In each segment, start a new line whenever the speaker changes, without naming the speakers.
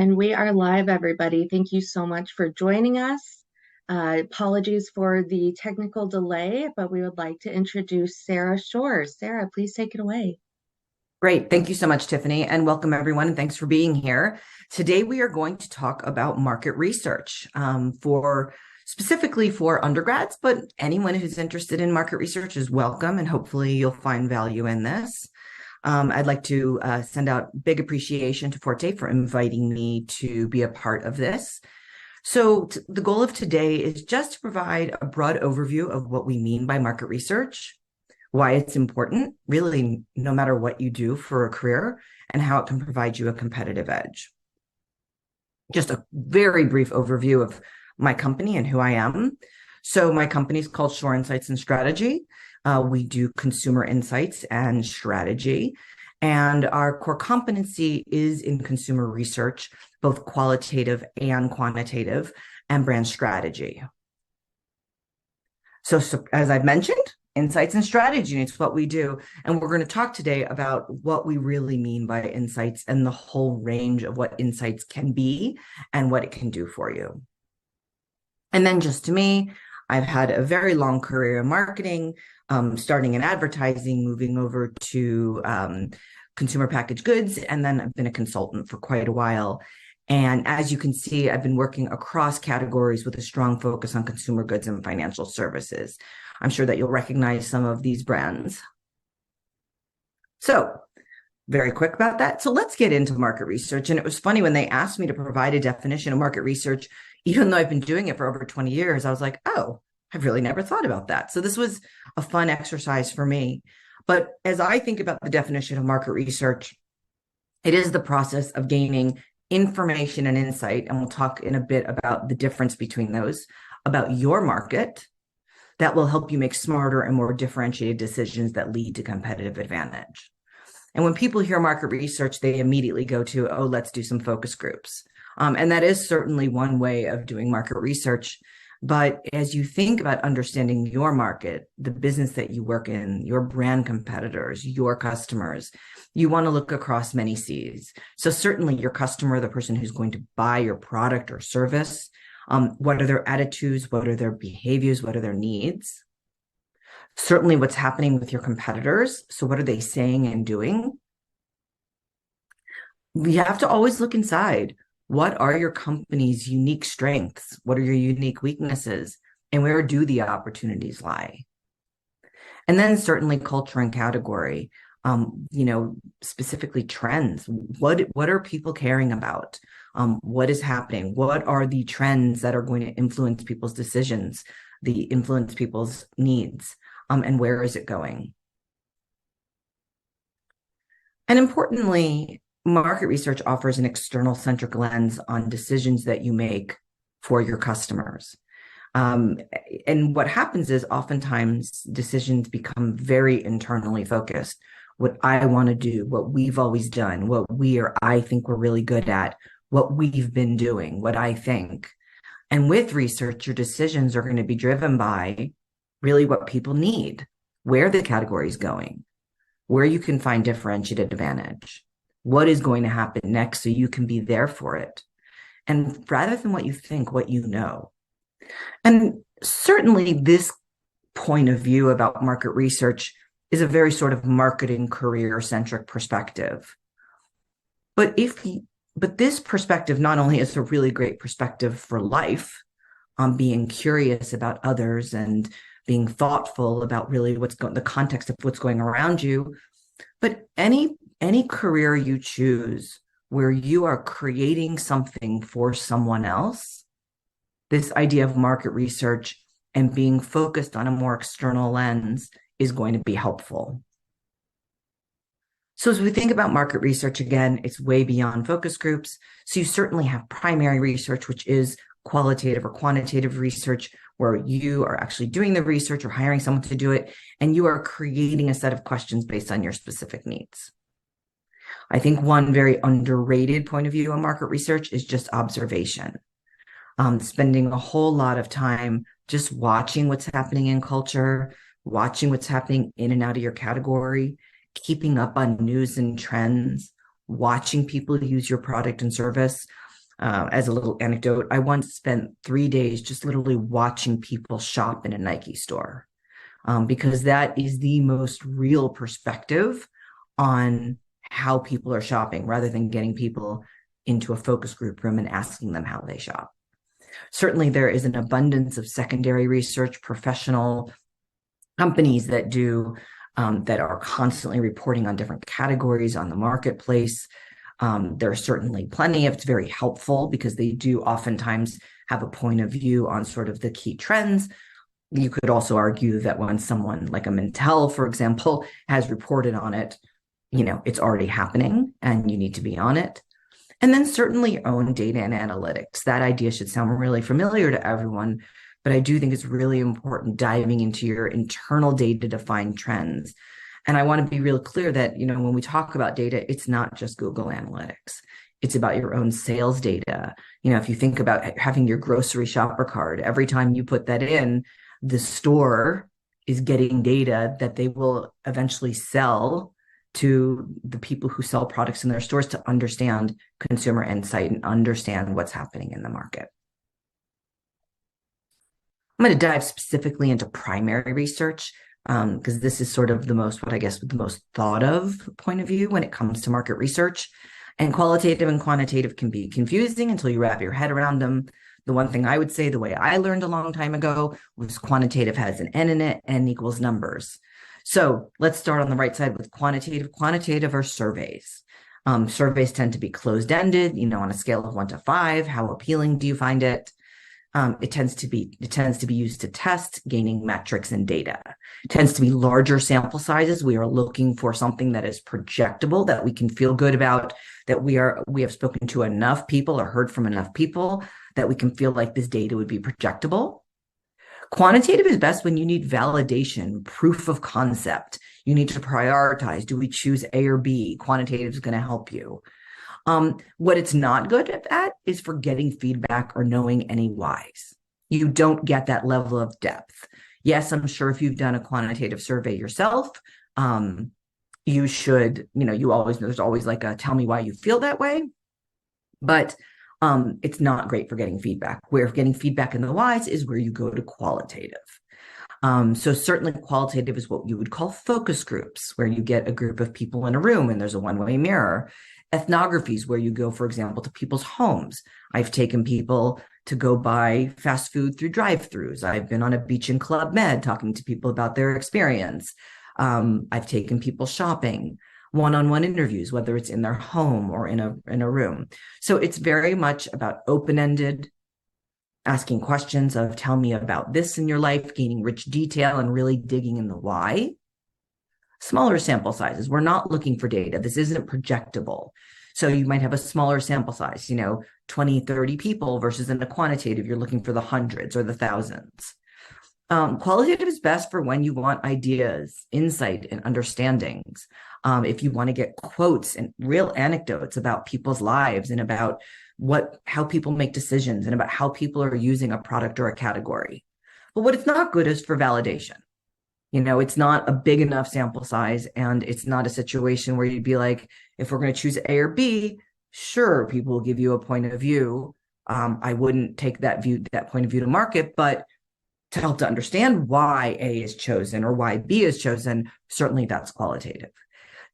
And we are live, everybody. Thank you so much for joining us. Apologies for the technical delay, but we would like to introduce Sara Shores. Sara, please take it away.
Great. Thank you so much, Tiffany, and welcome everyone. And thanks for being here. Today, we are going to talk about market research for specifically for undergrads, but anyone who's interested in market research is welcome, and hopefully you'll find value in this. I'd like to send out big appreciation to Forte for inviting me to be a part of this. So the goal of today is just to provide a broad overview of what we mean by market research, why it's important, really, no matter what you do for a career, and how it can provide you a competitive edge. Just a very brief overview of my company and who I am. So my company is called Shore Insights and Strategy. We do consumer insights and strategy. And our core competency is in consumer research, both qualitative and quantitative, and brand strategy. So as I've mentioned, insights and strategy, it's what we do. And we're going to talk today about what we really mean by insights and the whole range of what insights can be and what it can do for you. And then just to me, I've had a very long career in marketing, starting in advertising, moving over to consumer packaged goods, and then I've been a consultant for quite a while. And as you can see, I've been working across categories with a strong focus on consumer goods and financial services. I'm sure that you'll recognize some of these brands. So very quick about that. So let's get into market research. And it was funny when they asked me to provide a definition of market research, even though I've been doing it for over 20 years, I was like, oh, I've really never thought about that. So this was a fun exercise for me. But as I think about the definition of market research, it is the process of gaining information and insight, and we'll talk in a bit about the difference between those, about your market, that will help you make smarter and more differentiated decisions that lead to competitive advantage. And when people hear market research, they immediately go to, oh, let's do some focus groups. And that is certainly one way of doing market research. But as you think about understanding your market, the business that you work in, your brand competitors, your customers, you want to look across many C's. So certainly your customer, the person who's going to buy your product or service, what are their attitudes? What are their behaviors? What are their needs? Certainly what's happening with your competitors. So what are they saying and doing? We have to always look inside. What are your company's unique strengths? What are your unique weaknesses? And where do the opportunities lie? And then certainly culture and category, specifically trends. What are people caring about? What is happening? What are the trends that are going to influence people's decisions, influence people's needs, and where is it going? And importantly, market research offers an external centric lens on decisions that you make for your customers. And what happens is oftentimes decisions become very internally focused. What I want to do, what we've always done, what I think we're really good at, what we've been doing, what I think. And with research, your decisions are going to be driven by really what people need, where the category is going, where you can find differentiated advantage, what is going to happen next so you can be there for it. And rather than what you think, what you know. And certainly this point of view about market research is a very sort of marketing career-centric perspective. But this perspective not only is a really great perspective for life, on being curious about others and being thoughtful about really the context of what's going around you, but any career you choose where you are creating something for someone else, this idea of market research and being focused on a more external lens is going to be helpful. So as we think about market research, again, it's way beyond focus groups. So you certainly have primary research, which is qualitative or quantitative research, where you are actually doing the research or hiring someone to do it, and you are creating a set of questions based on your specific needs. I think one very underrated point of view on market research is just observation. Spending a whole lot of time just watching what's happening in culture, watching what's happening in and out of your category, keeping up on news and trends, watching people use your product and service. As a little anecdote, I once spent 3 days just literally watching people shop in a Nike store, because that is the most real perspective on how people are shopping rather than getting people into a focus group room and asking them how they shop. Certainly, there is an abundance of secondary research, professional companies that are constantly reporting on different categories on the marketplace. There are certainly plenty of, it's very helpful because they do oftentimes have a point of view on sort of the key trends. You could also argue that when someone like a Mintel, for example, has reported on it, it's already happening and you need to be on it. And then certainly own data and analytics. That idea should sound really familiar to everyone, but I do think it's really important diving into your internal data to find trends. And I want to be real clear that, when we talk about data, it's not just Google Analytics. It's about your own sales data. If you think about having your grocery shopper card, every time you put that in, the store is getting data that they will eventually sell to the people who sell products in their stores to understand consumer insight and understand what's happening in the market. I'm going to dive specifically into primary research, because this is sort of the most thought of point of view when it comes to market research. And qualitative and quantitative can be confusing until you wrap your head around them. The one thing I would say, the way I learned a long time ago, was quantitative has an N in it, N equals numbers. So let's start on the right side with quantitative. Quantitative are surveys. Surveys tend to be closed-ended, on a scale of 1 to 5. How appealing do you find it? It tends to be used to test gaining metrics and data. It tends to be larger sample sizes. We are looking for something that is projectable, that we can feel good about, that we have spoken to enough people or heard from enough people that we can feel like this data would be projectable. Quantitative is best when you need validation, proof of concept. You need to prioritize. Do we choose A or B? Quantitative is going to help you. What it's not good at is for getting feedback or knowing any whys. You don't get that level of depth. Yes, I'm sure if you've done a quantitative survey yourself, you should, there's always like a tell me why you feel that way. But it's not great for getting feedback. Where getting feedback in the whys is where you go to qualitative. So certainly qualitative is what you would call focus groups, where you get a group of people in a room and there's a one-way mirror. Ethnographies, where you go, for example, to people's homes. I've taken people to go buy fast food through drive-throughs. I've been on a beach in Club Med talking to people about their experience. I've taken people shopping, one-on-one interviews, whether it's in their home or in a room. So it's very much about open-ended, asking questions of tell me about this in your life, gaining rich detail and really digging in the why. Smaller sample sizes. We're not looking for data. This isn't projectable. So you might have a smaller sample size, 20, 30 people versus in a quantitative, you're looking for the hundreds or the thousands. Qualitative is best for when you want ideas, insight, and understandings. If you want to get quotes and real anecdotes about people's lives and about how people make decisions and about how people are using a product or a category. But what it's not good is for validation. It's not a big enough sample size, and it's not a situation where you'd be like, if we're going to choose A or B, sure, people will give you a point of view. I wouldn't take that point of view to market, but to help to understand why A is chosen or why B is chosen, certainly that's qualitative.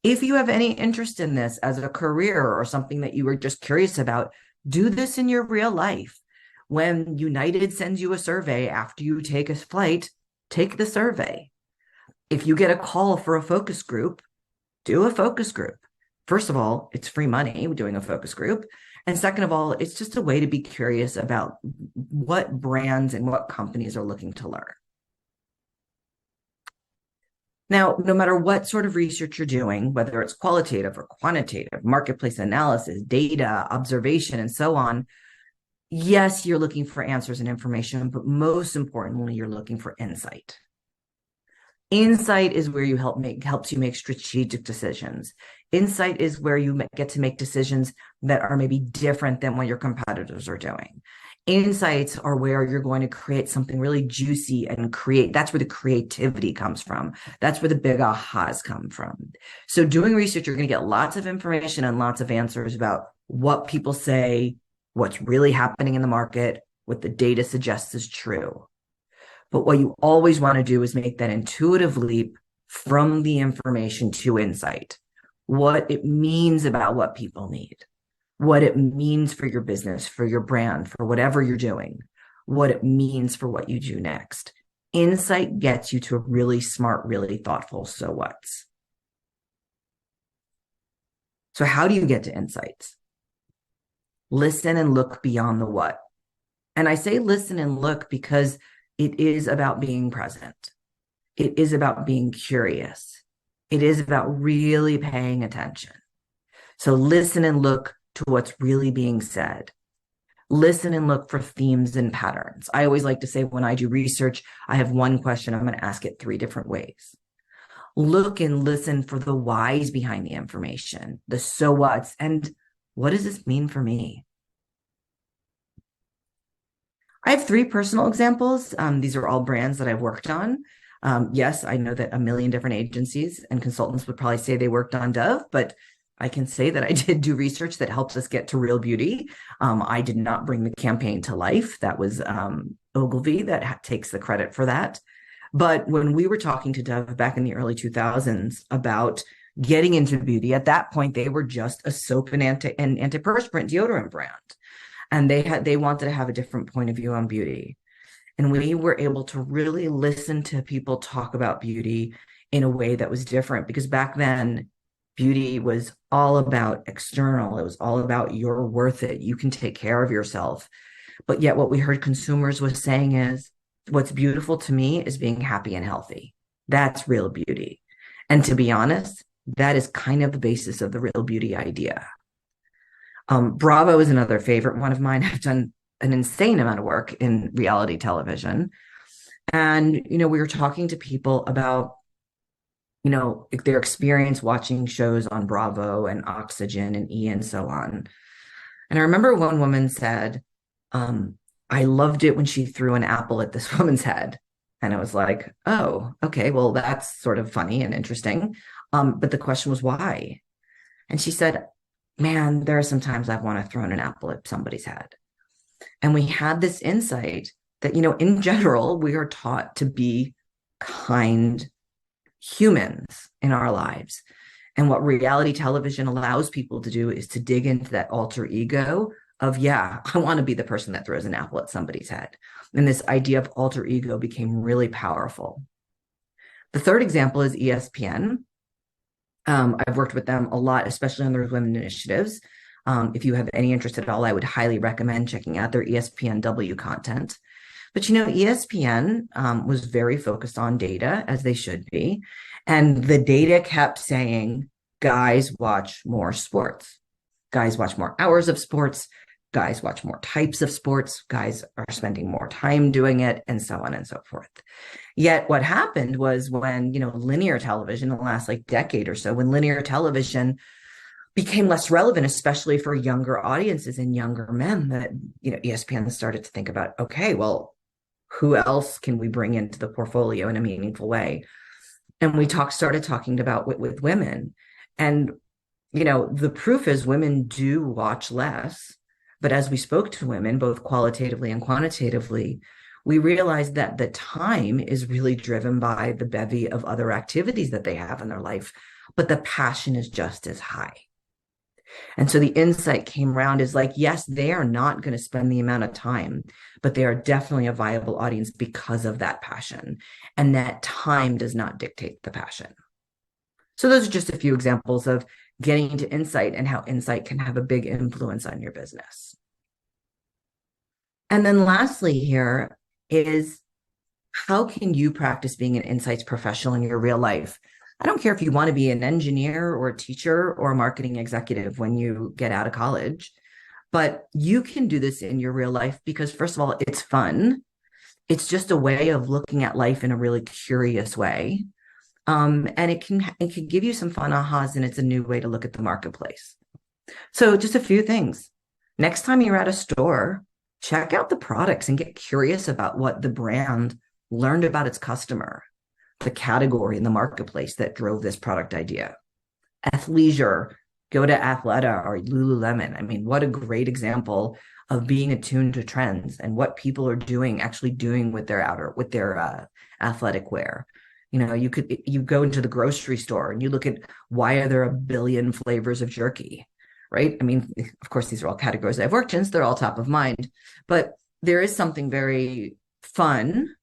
If you have any interest in this as a career or something that you were just curious about, do this in your real life. When United sends you a survey after you take a flight, take the survey. If you get a call for a focus group, do a focus group. First of all, it's free money doing a focus group. And second of all, it's just a way to be curious about what brands and what companies are looking to learn. Now, no matter what sort of research you're doing, whether it's qualitative or quantitative, marketplace analysis, data, observation, and so on, yes, you're looking for answers and information, but most importantly, you're looking for insight. Insight is where helps you make strategic decisions. Insight is where you get to make decisions that are maybe different than what your competitors are doing. Insights are where you're going to create something really juicy and that's where the creativity comes from. That's where the big ahas come from. So doing research, you're going to get lots of information and lots of answers about what people say, what's really happening in the market, what the data suggests is true. But what you always want to do is make that intuitive leap from the information to insight, what it means about what people need, what it means for your business, for your brand, for whatever you're doing, what it means for what you do next. Insight gets you to a really smart, really thoughtful so what's. So, how do you get to insights? Listen and look beyond the what. And I say listen and look because it is about being present. It is about being curious. It is about really paying attention. So listen and look to what's really being said. Listen and look for themes and patterns. I always like to say when I do research, I have one question, I'm going to ask it 3 different ways. Look and listen for the whys behind the information, the so what's, and what does this mean for me? I have 3 personal examples. These are all brands that I've worked on. Yes, I know that a million different agencies and consultants would probably say they worked on Dove, but I can say that I did do research that helped us get to Real Beauty. I did not bring the campaign to life. That was Ogilvy that takes the credit for that. But when we were talking to Dove back in the early 2000s about getting into beauty, at that point, they were just a soap and antiperspirant deodorant brand. And they wanted to have a different point of view on beauty. And we were able to really listen to people talk about beauty in a way that was different because back then, beauty was all about external. It was all about you're worth it. You can take care of yourself. But yet, what we heard consumers was saying is, what's beautiful to me is being happy and healthy. That's real beauty. And to be honest, that is kind of the basis of the real beauty idea. Bravo is another favorite one of mine. I've done an insane amount of work in reality television. And, we were talking to people about, their experience watching shows on Bravo and Oxygen and E and so on. And I remember one woman said, I loved it when she threw an apple at this woman's head. And I was like, oh, okay, well, that's sort of funny and interesting. But the question was why? And she said, man, there are some times I want to throw an apple at somebody's head. And we had this insight that, in general, we are taught to be kind humans in our lives. And what reality television allows people to do is to dig into that alter ego of, yeah, I want to be the person that throws an apple at somebody's head. And this idea of alter ego became really powerful. The third example is ESPN. I've worked with them a lot, especially on their women initiatives. If you have any interest at all, I would highly recommend checking out their ESPNW content. But ESPN was very focused on data, as they should be. And the data kept saying, guys watch more sports. Guys watch more hours of sports. Guys watch more types of sports. Guys are spending more time doing it, and so on and so forth. Yet what happened was when, linear television, the last decade or so, when linear television became less relevant, especially for younger audiences and younger men, that, ESPN started to think about, okay, well, who else can we bring into the portfolio in a meaningful way? And we started talking about with women. And, the proof is women do watch less. But as we spoke to women, both qualitatively and quantitatively, we realized that the time is really driven by the bevy of other activities that they have in their life, but the passion is just as high. And so the insight came around is yes, they are not going to spend the amount of time, but they are definitely a viable audience because of that passion. And that time does not dictate the passion. So those are just a few examples of getting into insight and how insight can have a big influence on your business. And then lastly here is how can you practice being an insights professional in your real life? I don't care if you want to be an engineer or a teacher or a marketing executive when you get out of college, but you can do this in your real life because, first of all, it's fun. It's just a way of looking at life in a really curious way. And it can give you some fun ahas, and it's a new way to look at the marketplace. So just a few things. Next time you're at a store, check out the products and get curious about what the brand learned about its customer, the category in the marketplace that drove this product idea. Athleisure, go to Athleta or Lululemon. I mean, what a great example of being attuned to trends and what people are doing, actually doing with their athletic wear. You go into the grocery store and you look at why are there a billion flavors of jerky, right? I mean, of course, these are all categories I've worked in, so they're all top of mind. But there is something very fun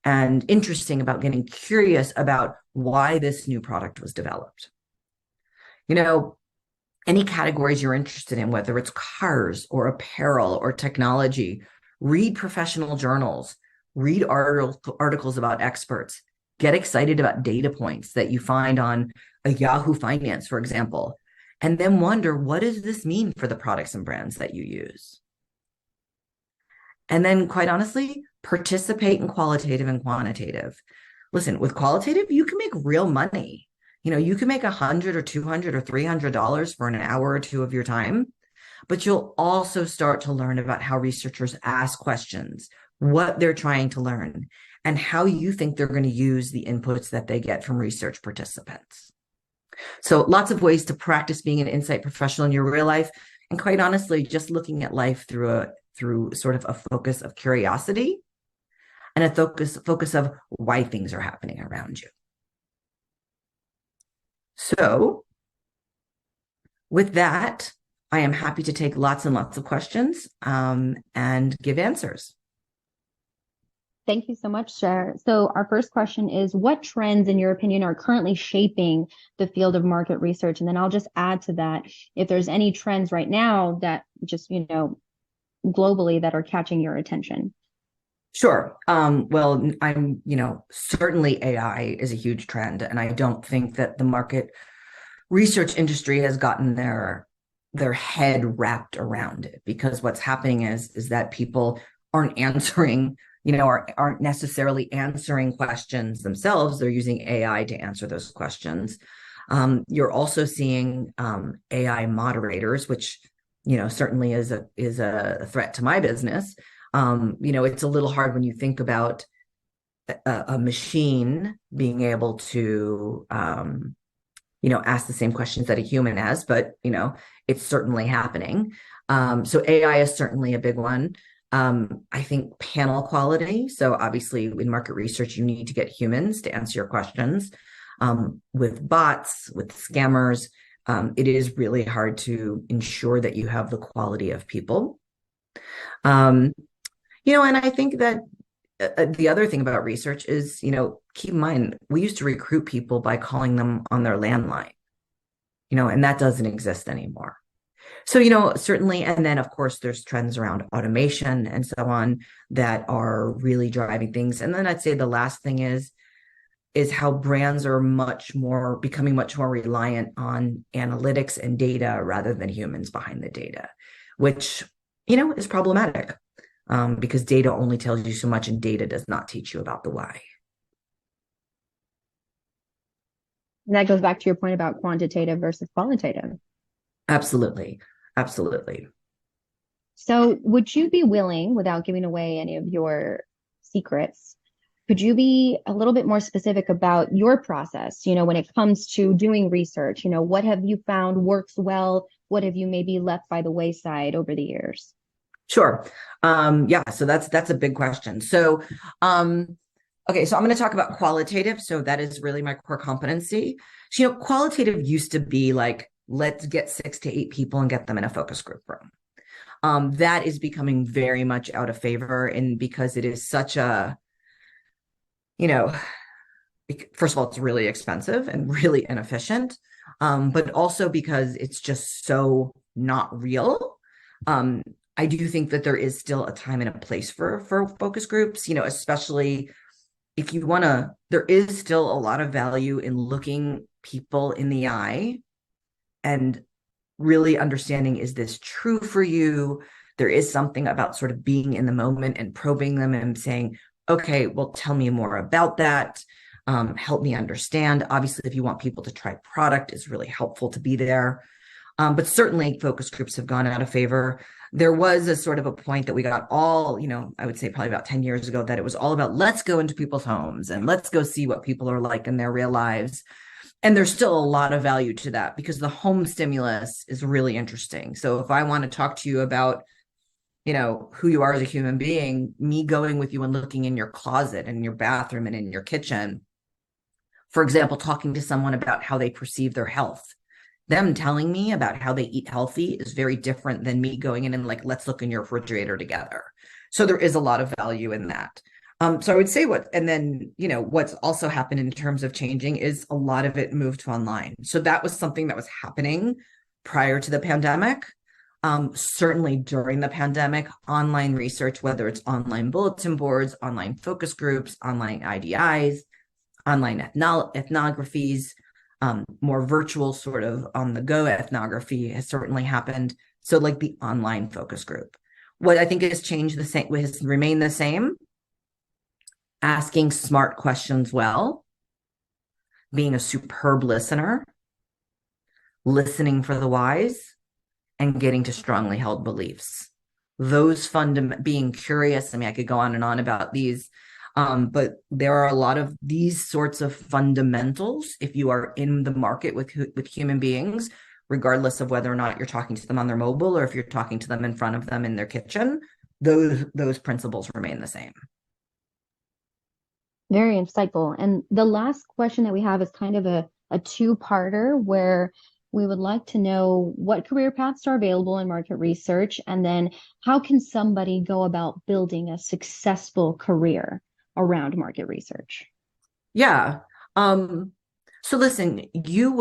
and interesting about getting curious about why this new product was developed. You know, any categories you're interested in, whether it's cars or apparel or technology, read professional journals, read articles about experts, get excited about data points that you find on a Yahoo Finance, for example, and then wonder, what does this mean for the products and brands that you use? And then, quite honestly, participate in qualitative and quantitative. Listen, with qualitative, you can make real money. You can make $100 or $200 or $300 for an hour or two of your time, but you'll also start to learn about how researchers ask questions, what they're trying to learn, and how you think they're going to use the inputs that they get from research participants. So lots of ways to practice being an insight professional in your real life. And quite honestly, just looking at life through sort of a focus of curiosity and a focus of why things are happening around you. So with that, I am happy to take lots and lots of questions and give answers.
Thank you so much, Sara. So our first question is, what trends, in your opinion, are currently shaping the field of market research? And then I'll just add to that, if there's any trends right now that just, globally that are catching your attention.
Sure. Well, certainly AI is a huge trend, and I don't think that the market research industry has gotten their head wrapped around it, because what's happening is that people aren't answering, aren't necessarily answering questions themselves. They're using AI to answer those questions. You're also seeing AI moderators, which certainly is a threat to my business. It's a little hard when you think about a machine being able to, ask the same questions that a human has, but, it's certainly happening. So AI is certainly a big one. I think panel quality. So obviously in market research, you need to get humans to answer your questions. With bots, with scammers, it is really hard to ensure that you have the quality of people. And I think that the other thing about research is, keep in mind, we used to recruit people by calling them on their landline, and that doesn't exist anymore. So, certainly, and then of course, there's trends around automation and so on that are really driving things. And then I'd say the last thing is how brands are becoming much more reliant on analytics and data rather than humans behind the data, which, is problematic. Because data only tells you so much, and data does not teach you about the why.
And that goes back to your point about quantitative versus qualitative.
Absolutely. Absolutely.
So would you be willing, without giving away any of your secrets, could you be a little bit more specific about your process, when it comes to doing research? What have you found works well? What have you maybe left by the wayside over the years?
Sure. Yeah, so that's a big question. So, okay, so I'm going to talk about qualitative. So that is really my core competency. So, qualitative used to be like, let's get 6 to 8 people and get them in a focus group room. That is becoming very much out of favor, and because it is such a, first of all, it's really expensive and really inefficient, but also because it's just so not real. I do think that there is still a time and a place for focus groups, especially if you want to, there is still a lot of value in looking people in the eye and really understanding, is this true for you? There is something about sort of being in the moment and probing them and saying, okay, well, tell me more about that. Help me understand. Obviously, if you want people to try product, it's really helpful to be there. But certainly focus groups have gone out of favor. There was a sort of a point that we got all, I would say probably about 10 years ago, that it was all about, let's go into people's homes and let's go see what people are like in their real lives. And there's still a lot of value to that, because the home stimulus is really interesting. So if I want to talk to you about, who you are as a human being, me going with you and looking in your closet and your bathroom and in your kitchen, for example, talking to someone about how they perceive their health, them telling me about how they eat healthy is very different than me going in and like, let's look in your refrigerator together. So there is a lot of value in that. So I would say what's also happened in terms of changing is a lot of it moved to online. So that was something that was happening prior to the pandemic. Certainly during the pandemic, online research, whether it's online bulletin boards, online focus groups, online IDIs, online ethnographies, more virtual sort of on the go ethnography has certainly happened. So like the online focus group. What I think has changed the same, has remained the same, asking smart questions well, being a superb listener, listening for the whys, and getting to strongly held beliefs. Those being curious. I mean, I could go on and on about these, but there are a lot of these sorts of fundamentals if you are in the market with human beings, regardless of whether or not you're talking to them on their mobile or if you're talking to them in front of them in their kitchen. Those principles remain the same.
Very insightful. And the last question that we have is kind of a two-parter where we would like to know what career paths are available in market research, and then how can somebody go about building a successful career around market research?
Yeah. So listen, you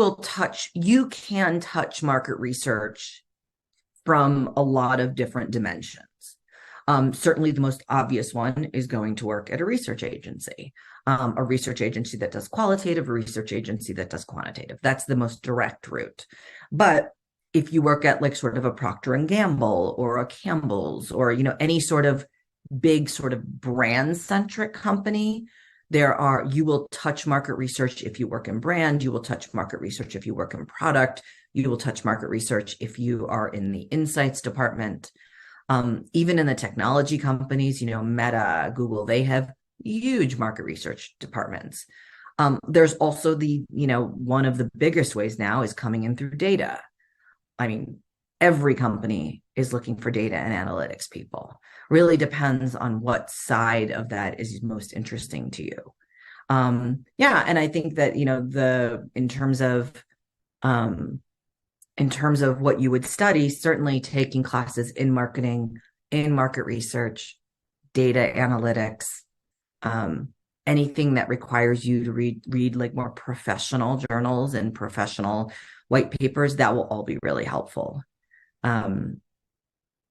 can touch market research from a lot of different dimensions. Certainly the most obvious one is going to work at a research agency that does qualitative, a research agency that does quantitative. That's the most direct route. But if you work at like sort of a Procter and Gamble or a Campbell's or, any sort of big sort of brand centric company, you will touch market research if you work in brand, you will touch market research if you work in product, you will touch market research if you are in the insights department. Even in the technology companies, Meta, Google, they have huge market research departments. There's also one of the biggest ways now is coming in through data. I mean, every company is looking for data and analytics people. Really depends on what side of that is most interesting to you. And I think that, in terms of what you would study, certainly taking classes in marketing, in market research, data analytics, anything that requires you to read like more professional journals and professional white papers, that will all be really helpful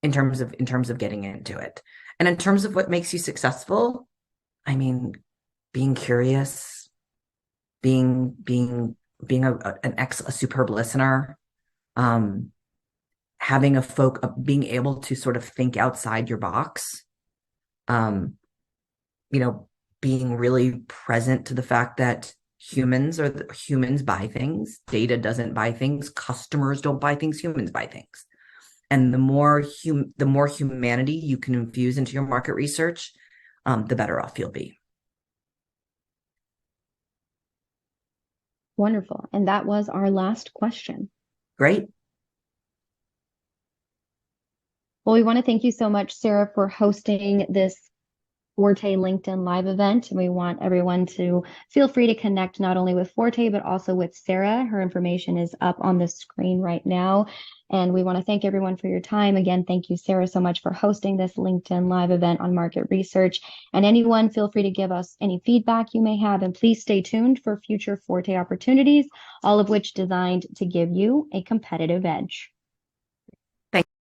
in terms of getting into it. And in terms of what makes you successful, I mean, being curious, being a superb listener, being able to sort of think outside your box, being really present to the fact that humans buy things, data doesn't buy things, customers don't buy things, humans buy things. And the more humanity you can infuse into your market research, the better off you'll be.
Wonderful. And that was our last question.
Great.
Well, we want to thank you so much, Sara, for hosting this Forte LinkedIn Live event. And we want everyone to feel free to connect not only with Forte, but also with Sara. Her information is up on the screen right now. And we want to thank everyone for your time. Again, thank you, Sara, so much for hosting this LinkedIn Live event on market research. And anyone, feel free to give us any feedback you may have. And please stay tuned for future Forte opportunities, all of which designed to give you a competitive edge.